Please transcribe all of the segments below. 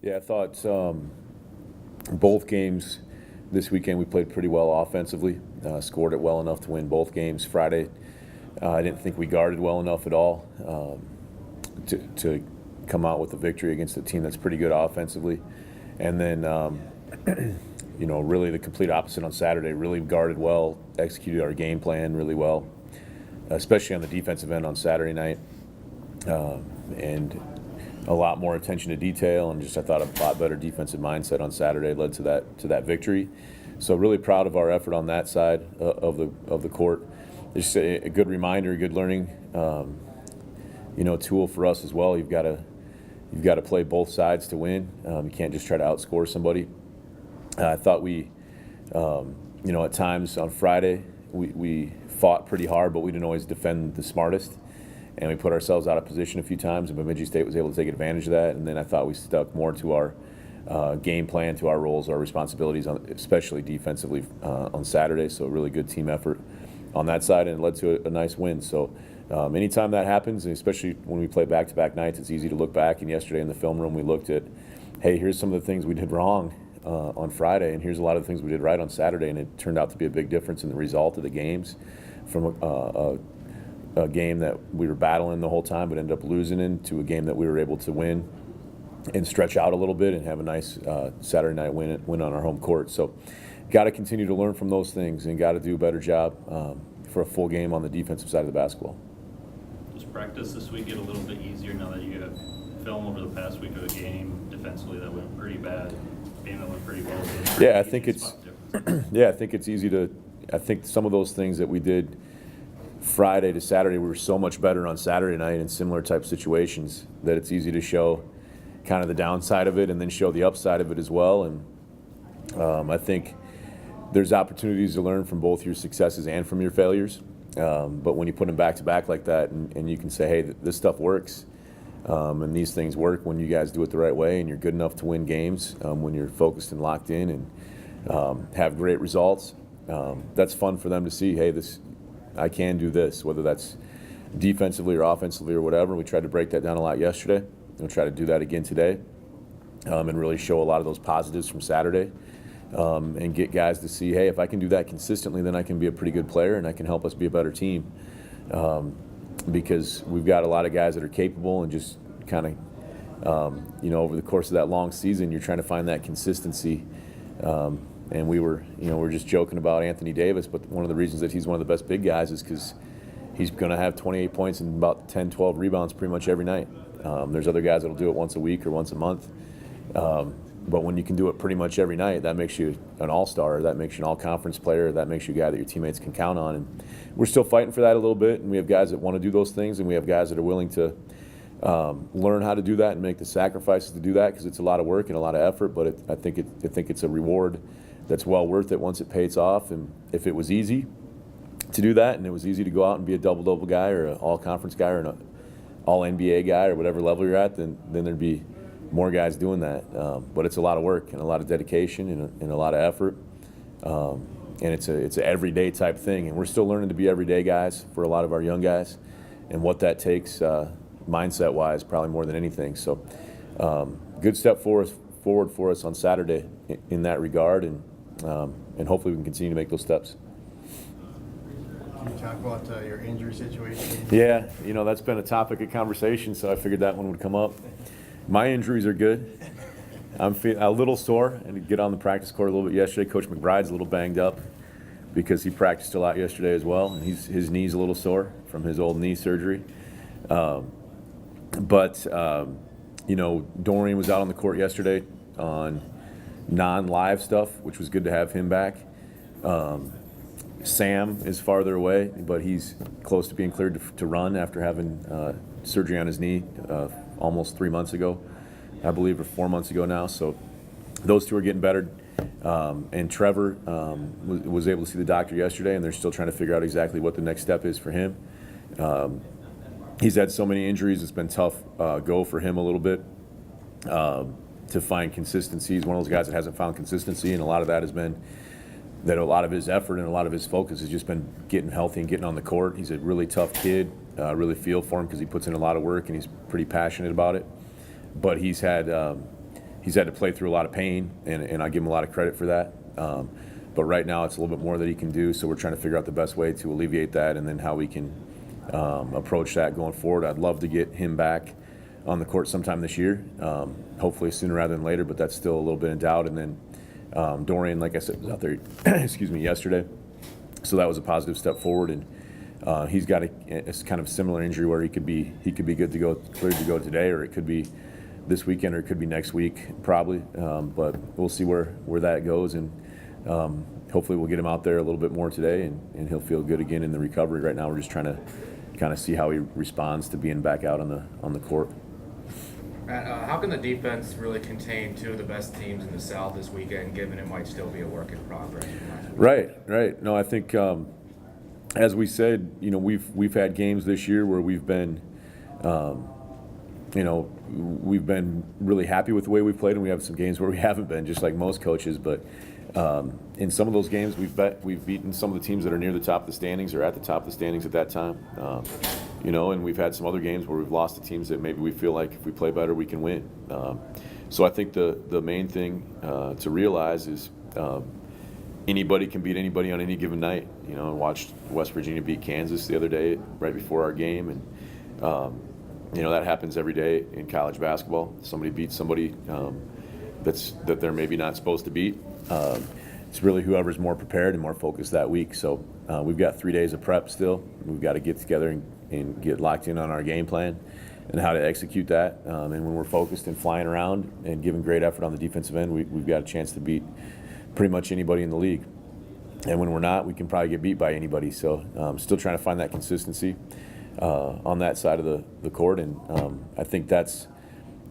Yeah, I thought both games this weekend we played pretty well offensively, scored it well enough to win both games. Friday, I didn't think we guarded well enough at all to come out with a victory against a team that's pretty good offensively. And then, really the complete opposite on Saturday. Really guarded well, executed our game plan really well, especially on the defensive end on Saturday night. And a lot more attention to detail, and just I thought a lot better defensive mindset on Saturday led to that victory. So really proud of our effort on that side of the court. Just a good reminder, a good learning, tool for us as well. You've got to play both sides to win. You can't just try to outscore somebody. I thought we, at times on Friday we fought pretty hard, but we didn't always defend the smartest. And we put ourselves out of position a few times, and Bemidji State was able to take advantage of that. And then I thought we stuck more to our game plan, to our roles, our responsibilities, especially defensively on Saturday. So a really good team effort on that side, and it led to a nice win. So anytime that happens, and especially when we play back-to-back nights, it's easy to look back. And yesterday in the film room, we looked at, hey, here's some of the things we did wrong on Friday, and here's a lot of the things we did right on Saturday. And it turned out to be a big difference in the result of the games from a game that we were battling the whole time but ended up losing in, to a game that we were able to win and stretch out a little bit and have a nice Saturday night win on our home court. So got to continue to learn from those things and got to do a better job for a full game on the defensive side of the basketball. Does practice this week get a little bit easier now that you have film over the past week of the game defensively that went pretty bad, game that went pretty well? Yeah, I think it's easy to. I think some of those things that we did Friday to Saturday, we were so much better on Saturday night in similar type situations that it's easy to show kind of the downside of it and then show the upside of it as well. And I think there's opportunities to learn from both your successes and from your failures. But when you put them back to back like that, and you can say, hey, this stuff works, and these things work when you guys do it the right way, and you're good enough to win games when you're focused and locked in and have great results. That's fun for them to see. Hey, I can do this, whether that's defensively or offensively or whatever. We tried to break that down a lot yesterday. We'll try to do that again today, and really show a lot of those positives from Saturday, and get guys to see, hey, if I can do that consistently, then I can be a pretty good player and I can help us be a better team, because we've got a lot of guys that are capable, and just kind of, over the course of that long season, you're trying to find that consistency. And we're just joking about Anthony Davis, but one of the reasons that he's one of the best big guys is because he's going to have 28 points and about 10, 12 rebounds pretty much every night. There's other guys that'll do it once a week or once a month. But when you can do it pretty much every night, that makes you an all-star, that makes you an all-conference player, that makes you a guy that your teammates can count on. And we're still fighting for that a little bit, and we have guys that want to do those things, and we have guys that are willing to learn how to do that and make the sacrifices to do that, because it's a lot of work and a lot of effort, but I think it's a reward that's well worth it once it pays off. And if it was easy to do that, and it was easy to go out and be a double-double guy or an all-conference guy or an all-NBA guy or whatever level you're at, then there'd be more guys doing that. But it's a lot of work and a lot of dedication and a lot of effort. And it's an everyday type thing. And we're still learning to be everyday guys for a lot of our young guys, and what that takes mindset-wise, probably more than anything. So good step forward for us on Saturday in that regard, and hopefully we can continue to make those steps. Can you talk about your injury situation? Yeah, that's been a topic of conversation, so I figured that one would come up. My injuries are good. I'm a little sore. I had to get on the practice court a little bit yesterday. Coach McBride's a little banged up because he practiced a lot yesterday as well, and his knee's a little sore from his old knee surgery. But Dorian was out on the court yesterday on non-live stuff, which was good to have him back. Sam is farther away, but he's close to being cleared to run after having surgery on his knee almost 3 months ago, I believe, or 4 months ago now. So those two are getting better. And Trevor was able to see the doctor yesterday, and they're still trying to figure out exactly what the next step is for him. He's had so many injuries, it's been tough go for him a little bit to find consistency. He's one of those guys that hasn't found consistency, and a lot of that has been that a lot of his effort and a lot of his focus has just been getting healthy and getting on the court. He's a really tough kid. Really feel for him because he puts in a lot of work and he's pretty passionate about it. But he's had he's had to play through a lot of pain, and I give him a lot of credit for that. But right now it's a little bit more that he can do, so we're trying to figure out the best way to alleviate that and then how we can approach that going forward. I'd love to get him back on the court sometime this year, hopefully sooner rather than later, but that's still a little bit in doubt. And then Dorian, like I said, was out there excuse me, yesterday, so that was a positive step forward. And he's got a kind of similar injury where he could be good to go, cleared to go today, or it could be this weekend, or it could be next week probably. But we'll see where that goes, and hopefully we'll get him out there a little bit more today, and he'll feel good again in the recovery. Right now we're just trying to kind of see how he responds to being back out on the court. Matt, how can the defense really contain two of the best teams in the South this weekend, given it might still be a work in progress? Right. No, I think as we said, we've had games this year where we've been, we've been really happy with the way we've played, and we have some games where we haven't been, just like most coaches. But in some of those games, we've beaten some of the teams that are near the top of the standings or at the top of the standings at that time. And we've had some other games where we've lost to teams that maybe we feel like if we play better, we can win. So I think the main thing to realize is anybody can beat anybody on any given night. I watched West Virginia beat Kansas the other day right before our game, and that happens every day in college basketball. Somebody beats somebody that they're maybe not supposed to beat. It's really whoever's more prepared and more focused that week. So we've got 3 days of prep still. We've got to get together and get locked in on our game plan and how to execute that. And when we're focused and flying around and giving great effort on the defensive end, we've got a chance to beat pretty much anybody in the league. And when we're not, we can probably get beat by anybody. So still trying to find that consistency on that side of the court. And I think that's,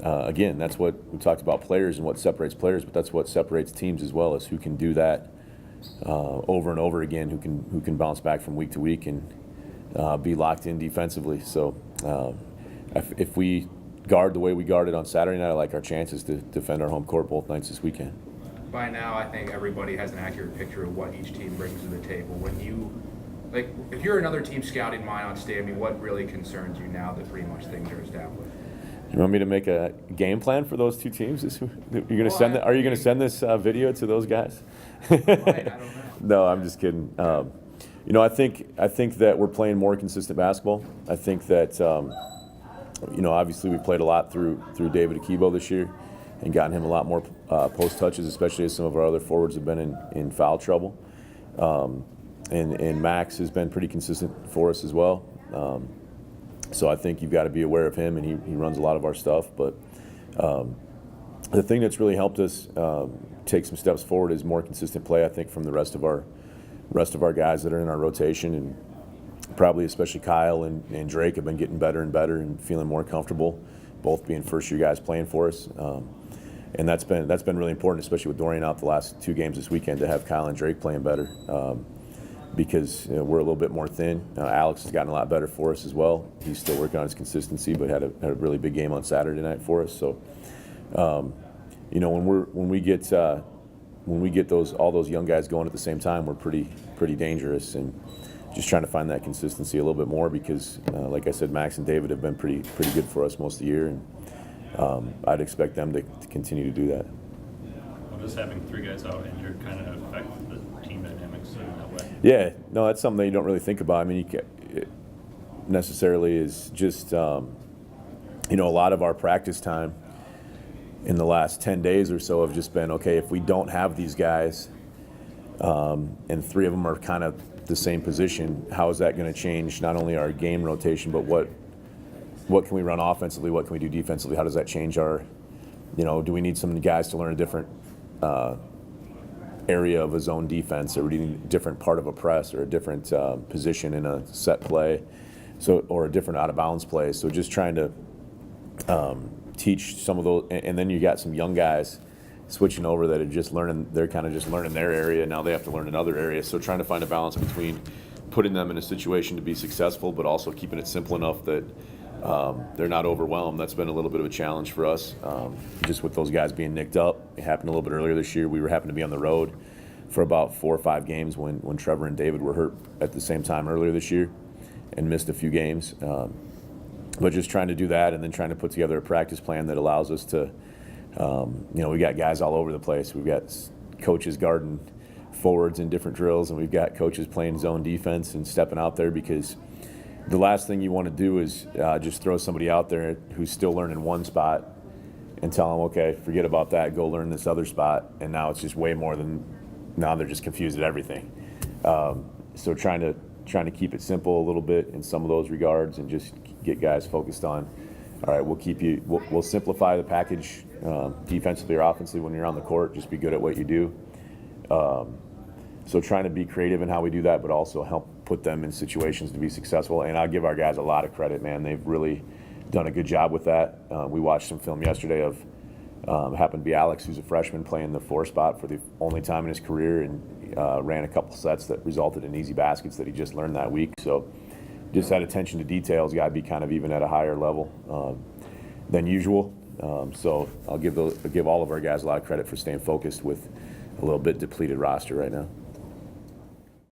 again, that's what we talked about, players and what separates players, but that's what separates teams as well, is who can do that over and over again, who can bounce back from week to week and be locked in defensively. So if we guard the way we guarded on Saturday night, I like our chances to defend our home court both nights this weekend. By now, I think everybody has an accurate picture of what each team brings to the table. If you're another team scouting mine on state, what really concerns you now that pretty much things are established? You want me to make a game plan for those two teams? Are you going to send this video to those guys? I don't know. No, I'm just kidding. I think that we're playing more consistent basketball. I think that obviously we played a lot through David Akibo this year and gotten him a lot more post touches, especially as some of our other forwards have been in foul trouble. And Max has been pretty consistent for us as well. So I think you've got to be aware of him, and he runs a lot of our stuff. But the thing that's really helped us take some steps forward is more consistent play, I think, from the rest of our guys that are in our rotation, and probably especially Kyle and Drake have been getting better and better and feeling more comfortable, both being first-year guys playing for us. And that's been really important, especially with Dorian out the last 2 games this weekend, to have Kyle and Drake playing better. Because we're a little bit more thin. Alex has gotten a lot better for us as well. He's still working on his consistency, but had a really big game on Saturday night for us. So, when we get all those young guys going at the same time, we're pretty dangerous, and just trying to find that consistency a little bit more because, like I said, Max and David have been pretty good for us most of the year, and I'd expect them to continue to do that. Well, just having 3 guys out injured kind of affect the team dynamics in that way. Yeah, no, that's something that you don't really think about. It necessarily is just, a lot of our practice time in the last 10 days or so have just been, okay, if we don't have these guys, and 3 of them are kind of the same position, how is that going to change not only our game rotation, but what can we run offensively, what can we do defensively, how does that change our, do we need some guys to learn a different area of a zone defense, or we need a different part of a press, or a different position in a set play, or a different out of bounds play. So just trying to teach some of those, and then you got some young guys switching over that are just learning. They're kind of just learning their area. Now they have to learn another area. So trying to find a balance between putting them in a situation to be successful, but also keeping it simple enough that they're not overwhelmed. That's been a little bit of a challenge for us, just with those guys being nicked up. It happened a little bit earlier this year. We happened to be on the road for about 4 or 5 games when Trevor and David were hurt at the same time earlier this year and missed a few games. But just trying to do that, and then trying to put together a practice plan that allows us to We got guys all over the place. We've got coaches guarding forwards in different drills, and we've got coaches playing zone defense and stepping out there, because the last thing you want to do is just throw somebody out there who's still learning one spot and tell them, okay, forget about that, go learn this other spot, and now it's just way more than, now they're just confused at everything. So trying to keep it simple a little bit in some of those regards, and just get guys focused on, all right, we'll simplify the package defensively or offensively when you're on the court. Just be good at what you do. So trying to be creative in how we do that, but also help put them in situations to be successful. And I'll give our guys a lot of credit, man. They've really done a good job with that. We watched some film yesterday of, happened to be Alex, who's a freshman, playing the 4 spot for the only time in his career, and ran a couple sets that resulted in easy baskets that he just learned that week. So just that attention to details got to be kind of even at a higher level than usual. So I'll give all of our guys a lot of credit for staying focused with a little bit depleted roster right now.